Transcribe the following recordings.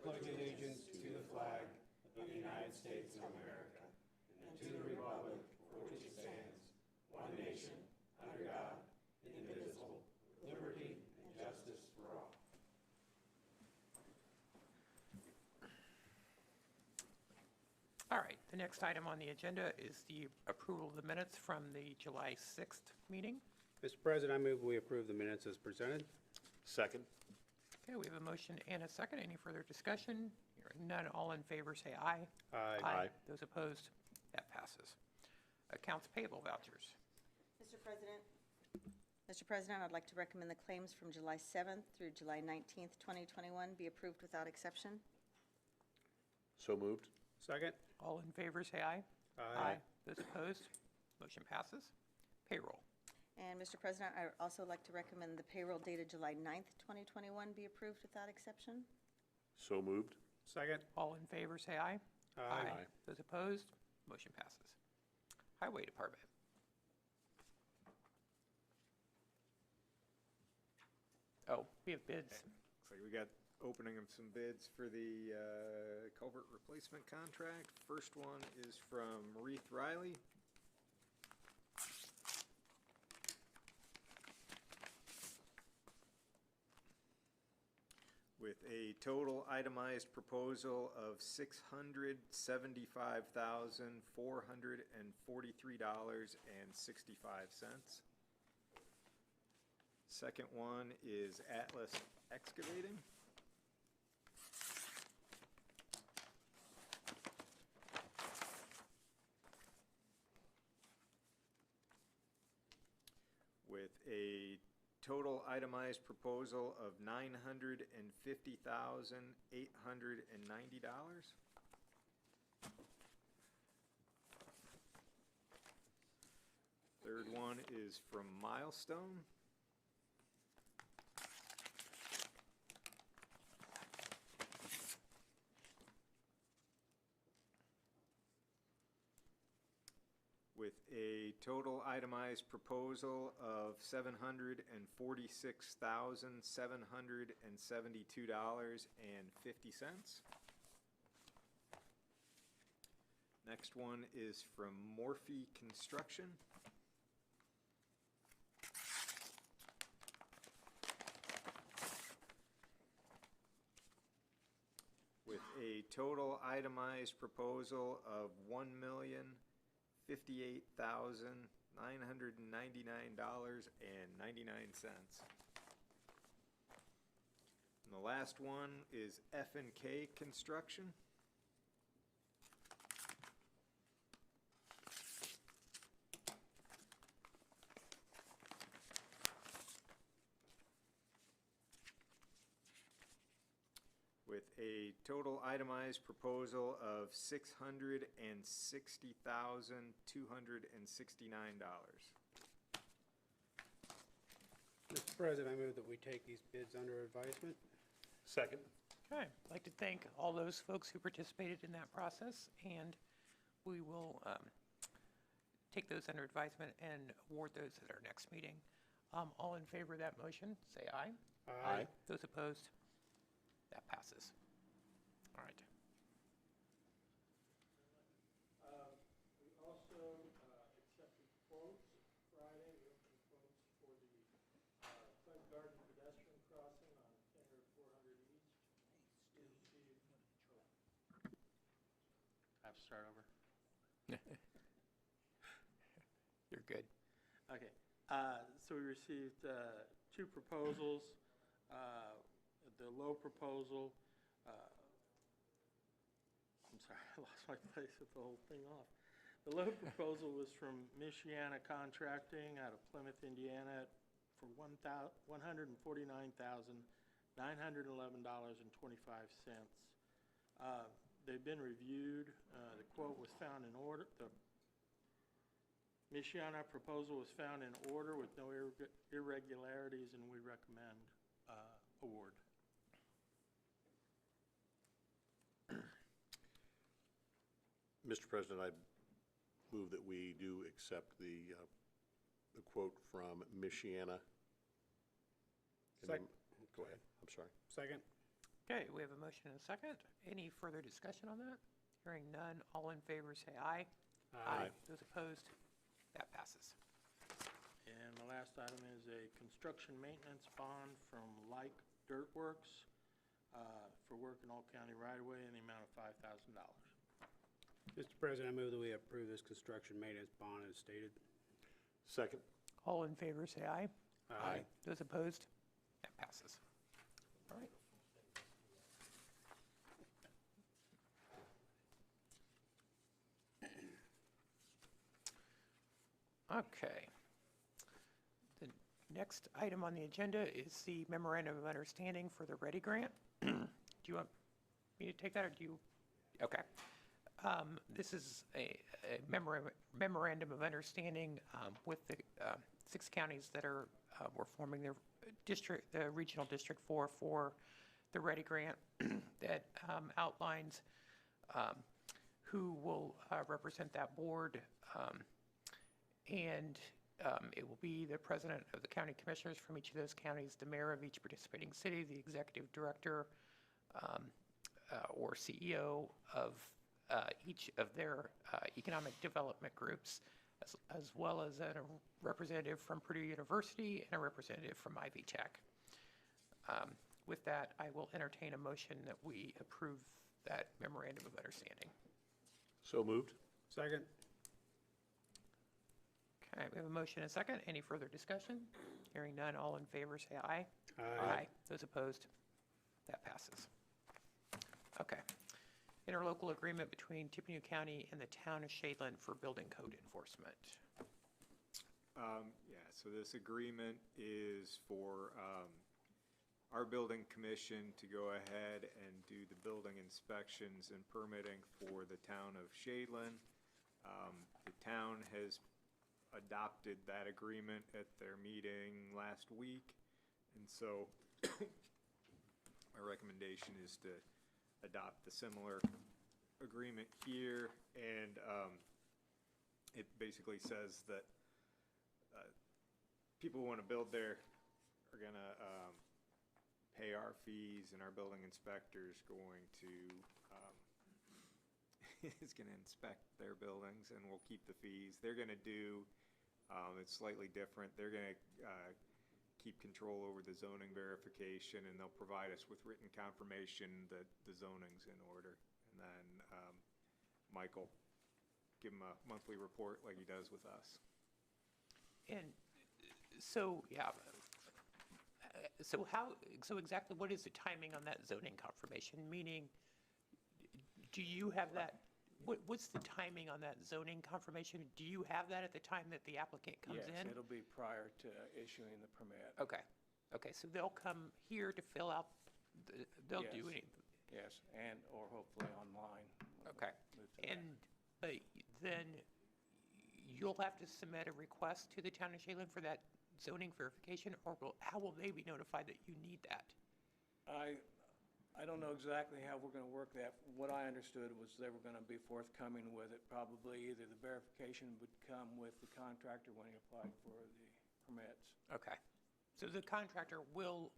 pledge allegiance to the flag of the United States of America and to the republic for which it stands, one nation, under God, indivisible, with liberty and justice for all. All right, the next item on the agenda is the approval of the minutes from the July 6th meeting. Mr. President, I move we approve the minutes as presented. Second. Okay, we have a motion and a second. Any further discussion? Hearing none, all in favor say aye. Aye. Aye. Those opposed, that passes. Accounts payable vouchers. Mr. President, I'd like to recommend the claims from July 7th through July 19th, 2021 be approved without exception. So moved. Second. All in favor say aye. Aye. Those opposed, motion passes. Payroll. And Mr. President, I would also like to recommend the payroll dated July 9th, 2021 be approved without exception. So moved. Second. All in favor say aye. Aye. Those opposed, motion passes. Highway Department. Oh, we have bids. Looks like we got opening of some bids for the culvert replacement contract. First one is from Reith Riley. With a total itemized proposal of $675,443.65. Second one is Atlas Excavating. With a total itemized proposal of $950,890. Third one is from Milestone. With a total itemized proposal of $746,772.50. Next one is from Morphe Construction. With a total itemized proposal of $1,058,999.99. And the last one is F&K Construction. With a total itemized proposal of $660,269. Mr. President, I move that we take these bids under advisement. Second. Okay, I'd like to thank all those folks who participated in that process, and we will take those under advisement and award those at our next meeting. All in favor of that motion, say aye. Aye. Those opposed, that passes. All right. We also accepted quotes Friday. We opened quotes for the Clint Garden pedestrian crossing on County Road 400 East. We received. I have to start over. You're good. Okay. So we received two proposals. The low proposal, I'm sorry, I lost my place with the whole thing off. The low proposal was from Michiana Contracting out of Plymouth, Indiana for $149,911.25. They've been reviewed. The quote was found in order. The Michiana proposal was found in order with no irregularities, and we recommend award. Mr. President, I move that we do accept the quote from Michiana. Second. Go ahead, I'm sorry. Second. Okay, we have a motion and a second. Any further discussion on that? Hearing none, all in favor say aye. Aye. Those opposed? That passes. And my last item is a construction maintenance bond from Like Dirt Works for work in all county right-of-way in the amount of $5,000. Mr. President, I move that we approve this construction maintenance bond as stated. Second. All in favor say aye. Aye. Those opposed? That passes. All right. Okay. The next item on the agenda is the memorandum of understanding for the Ready Grant. Do you want me to take that, or do you? Okay. This is a memorandum of understanding with the 6 counties that are were forming their district, the regional district for the Ready Grant that outlines who will represent that board. And it will be the president of the county commissioners from each of those counties, the mayor of each participating city, the executive director or CEO of each of their economic development groups, as well as a representative from Purdue University and a representative from Ivy Tech. With that, I will entertain a motion that we approve that memorandum of understanding. So moved. Second. Okay, we have a motion and a second. Any further discussion? Hearing none, all in favor say aye. Aye. Those opposed? That passes. Okay. Interlocal agreement between Tippecanoe County and the town of Shadeland for building code enforcement. Yeah, so this agreement is for our building commission to go ahead and do the building inspections and permitting for the town of Shadeland. The town has adopted that agreement at their meeting last week, and so my recommendation is to adopt the similar agreement here, and it basically says that people who want to build there are going to pay our fees, and our building inspector's going to is going to inspect their buildings, and we'll keep the fees. They're going to do, it's slightly different, they're going to keep control over the zoning verification, and they'll provide us with written confirmation that the zoning's in order. And then Michael, give him a monthly report like he does with us. And so, yeah, so exactly what is the timing on that zoning confirmation? Meaning, do you have that, what's the timing on that zoning confirmation? Do you have that at the time that the applicant comes in? Yes, it'll be prior to issuing the permit. Okay, okay, so they'll come here to fill out, they'll do Yes. anything? Yes, and, or hopefully online. Okay, Move to and, but then you'll have to submit a request to the town of Shadeland for that zoning verification, or how will they be notified that you need that? I don't know exactly how we're gonna work that. What I understood was they were gonna be forthcoming with it. Probably either the verification would come with the contractor when he applied for the permits. Okay, so the contractor will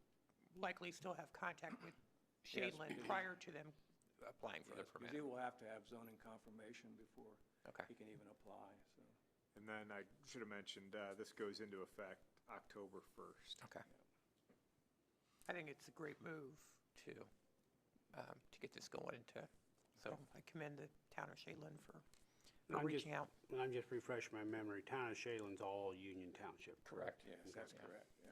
likely still have contact with Shadeland prior to them applying for the Yes, because permit? he will have to have zoning confirmation before Okay. he can even apply, so. And then I should have mentioned, this goes into effect October 1st. Okay. I think it's a great move to get this going into, so I commend the town of Shadeland for reaching out. And I'm just refreshing my memory. Town of Shadeland's all Union Township. Correct. Yes, that's correct, yeah.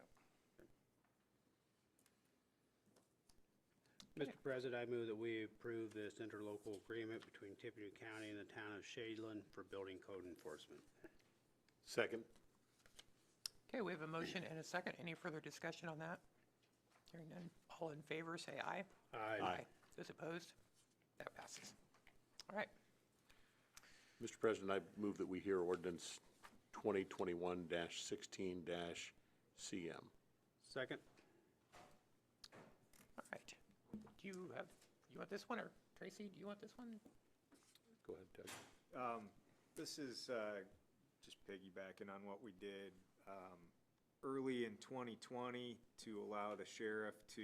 Mr. President, I move that we approve this interlocal agreement between Tippecanoe County and the town of Shadeland for building code enforcement. Second. Okay, we have a motion and a second. Any further discussion on that? Hearing none. All in favor, say aye. Aye. Those opposed? That passes. All right. Mr. President, I move that we hear ordinance 2021-16-CM. Second. All right. Do you want this one, or Tracy, do you want this one? Go ahead, Doug. This is just piggybacking on what we did early in 2020 to allow the sheriff to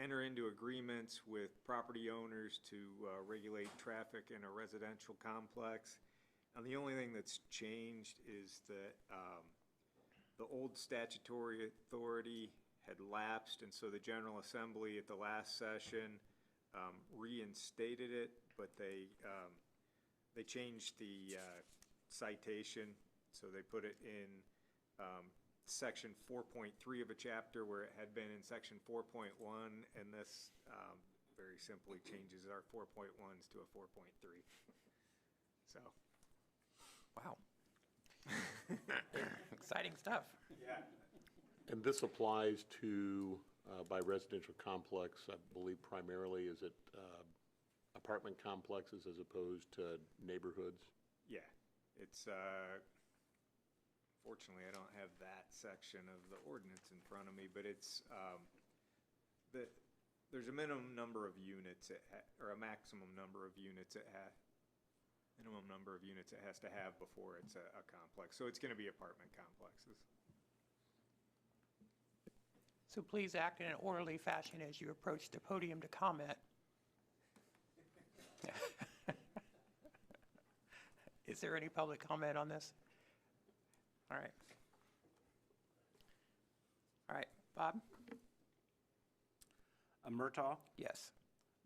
enter into agreements with property owners to regulate traffic in a residential complex. And the only thing that's changed is that the old statutory authority had lapsed, and so the General Assembly at the last session reinstated it, but they changed the citation, so they put it in section 4.3 of a chapter where it had been in section 4.1, and this very simply changes our 4.1s to a 4.3. So. Wow. Exciting stuff. Yeah. And this applies to, by residential complex, I believe primarily, is it apartment complexes as opposed to neighborhoods? Yeah, it's, fortunately, I don't have that section of the ordinance in front of me, but it's, there's a minimum number of units, or a maximum number of units minimum number of units it has to have before it's a complex. So it's going to be apartment complexes. So please act in an orderly fashion as you approach the podium to comment. Is there any public comment on this? All right. All right, Bob? Murtaugh, Yes.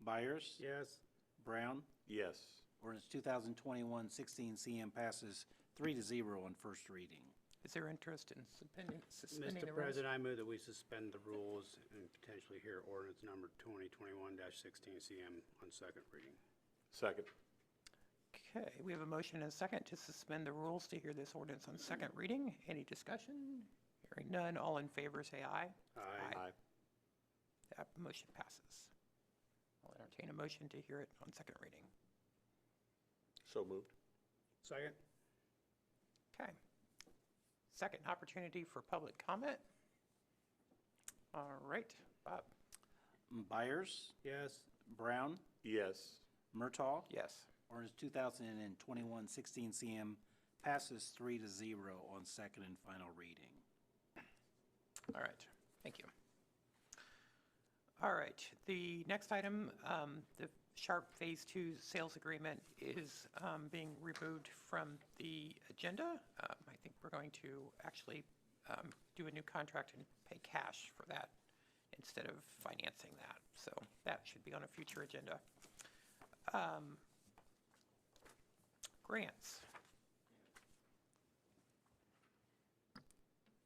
Byers, Yes. Brown. Yes. Ordinance 2021-16 CM passes 3-0 on first reading. Is there interest in suspending Mr. the rules? President, I move that we suspend the rules and potentially hear ordinance number 2021-16 CM on second reading. Second. Okay, we have a motion and a second to suspend the rules to hear this ordinance on second reading. Any discussion? Hearing none, all in favor say aye. Aye. Aye. That motion passes. I'll entertain a motion to hear it on second reading. So moved. Second? Okay. Second opportunity for public comment. All right, Bob? Byers, Yes. Brown, Yes. Murtaugh. Yes. Ordinance 2021-16 CM passes 3-0 on second and final reading. All right, thank you. All right, the next item, the Sharp Phase 2 sales agreement is being removed from the agenda. I think we're going to actually do a new contract and pay cash for that instead of financing that. So that should be on a future agenda. Grants.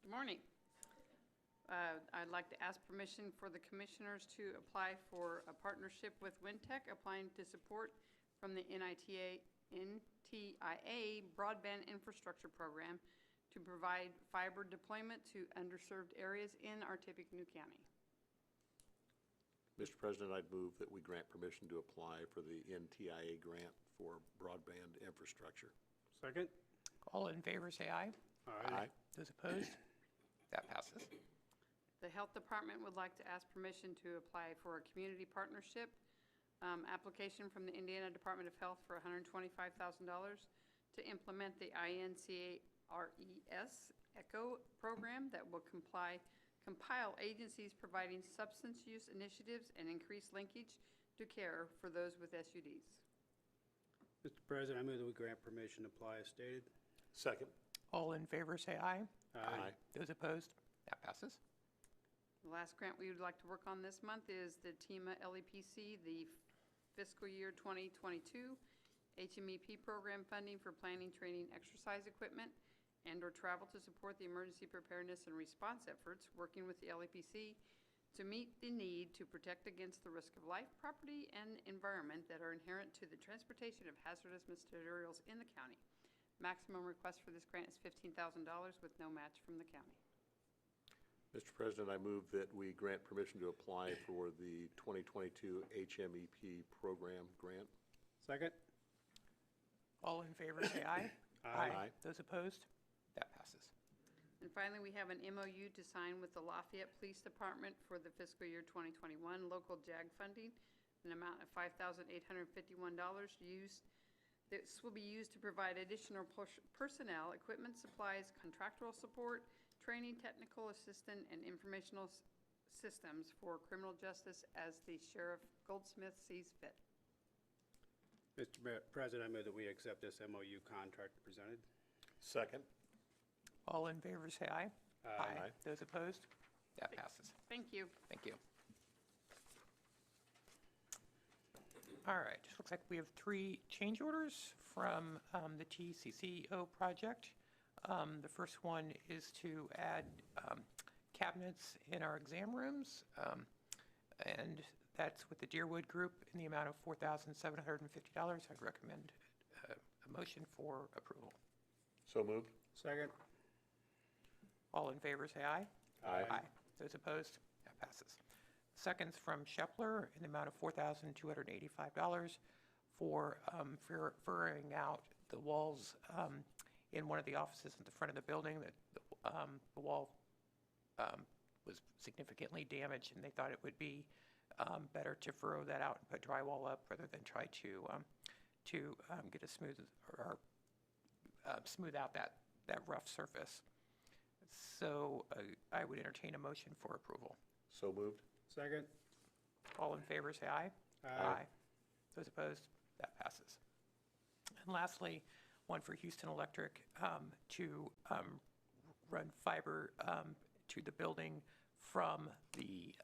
Good morning. I'd like to ask permission for the commissioners to apply for a partnership with Wintech, applying to support from the NTIA Broadband Infrastructure Program to provide fiber deployment to underserved areas in our Tippecanoe County. Mr. President, I'd move that we grant permission to apply for the NTIA grant for broadband infrastructure. Second? All in favor, say aye. Aye. Those opposed? That passes. The Health Department would like to ask permission to apply for a community partnership application from the Indiana Department of Health for $125,000 to implement the INCARES ECHO program that will compile agencies providing substance use initiatives and increase linkage to care for those with SUDs. Mr. President, I move that we grant permission to apply as stated. Second. All in favor, say aye. Aye. Those opposed? That passes. The last grant we would like to work on this month is the TEMA LEPC, the fiscal year 2022 HMEP program funding for planning, training, exercise equipment, and/or travel to support the emergency preparedness and response efforts, working with the LEPC to meet the need to protect against the risk of life, property, and environment that are inherent to the transportation of hazardous materials in the county. Maximum request for this grant is $15,000 with no match from the county. Mr. President, I move that we grant permission to apply for the 2022 HMEP program grant. Second? All in favor, say aye. Aye. Those opposed? That passes. And finally, we have an MOU to sign with the Lafayette Police Department for the fiscal year 2021 local JAG funding, an amount of $5,851 used. This will be used to provide additional personnel, equipment, supplies, contractual support, training, technical assistance, and informational systems for criminal justice as the Sheriff Goldsmith sees fit. Mr. President, I move that we accept this MOU contract presented. Second. All in favor, say aye. Aye. Those opposed? That passes. Thank you. Thank you. All right, just looks like we have 3 change orders from the TCCO project. The first one is to add cabinets in our exam rooms, and that's with the Deerwood Group in the amount of $4,750. I'd recommend a motion for approval. So moved. Second. All in favor, say aye. Aye. Those opposed? That passes. Second's from Shepler in the amount of $4,285 for furrowing out the walls in one of the offices at the front of the building. That the wall was significantly damaged, and they thought it would be better to furrow that out and put drywall up rather than try to get a smooth out that rough surface. So I would entertain a motion for approval. So moved. Second. All in favor, say aye. Aye. Those opposed? That passes. And lastly, one for Houston Electric to run fiber to the building from the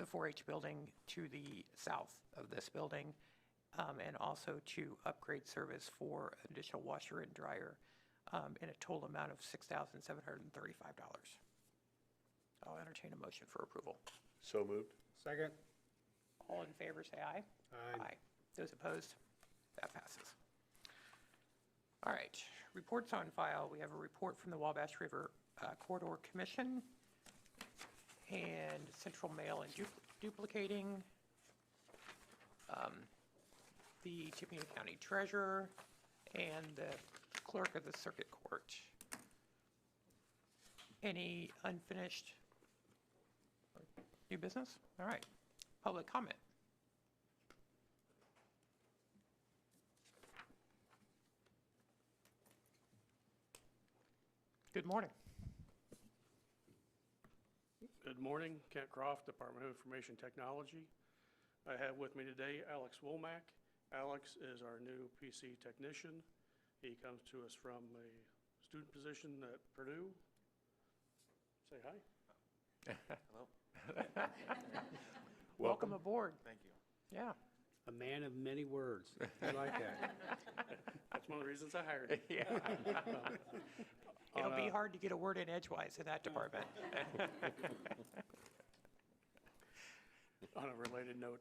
4-H building to the south of this building, and also to upgrade service for an additional washer and dryer in a total amount of $6,735. I'll entertain a motion for approval. So moved. Second. All in favor, say aye. Aye. Those opposed? That passes. All right, reports on file. We have a report from the Wabash River Corridor Commission and Central Mail and duplicating, the Tippecanoe County Treasurer, and the Clerk of the Circuit Court. Any unfinished new business? All right, public comment. Good morning. Good morning, Kent Croft, Department of Information Technology. I have with me today Alex Womack. Alex is our new PC technician. He comes to us from a student position at Purdue. Say hi. Hello. Welcome aboard. Thank you. Yeah. A man of many words. I like that. That's one of the reasons I hired him. Yeah. It'll be hard to get a word in edgewise in that department. On a related note,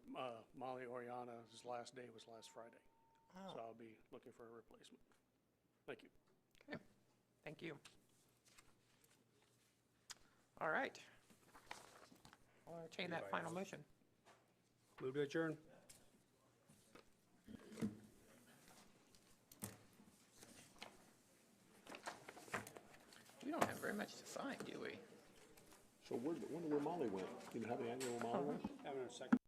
Molly Oriana's last day was last Friday. So I'll be looking for a replacement. Thank you. Okay. Thank you. All right. I'll entertain that final motion. Move to adjourn. We don't have very much to sign, do we? So wonder where Molly went. You know how the annual Molly went? Having a second.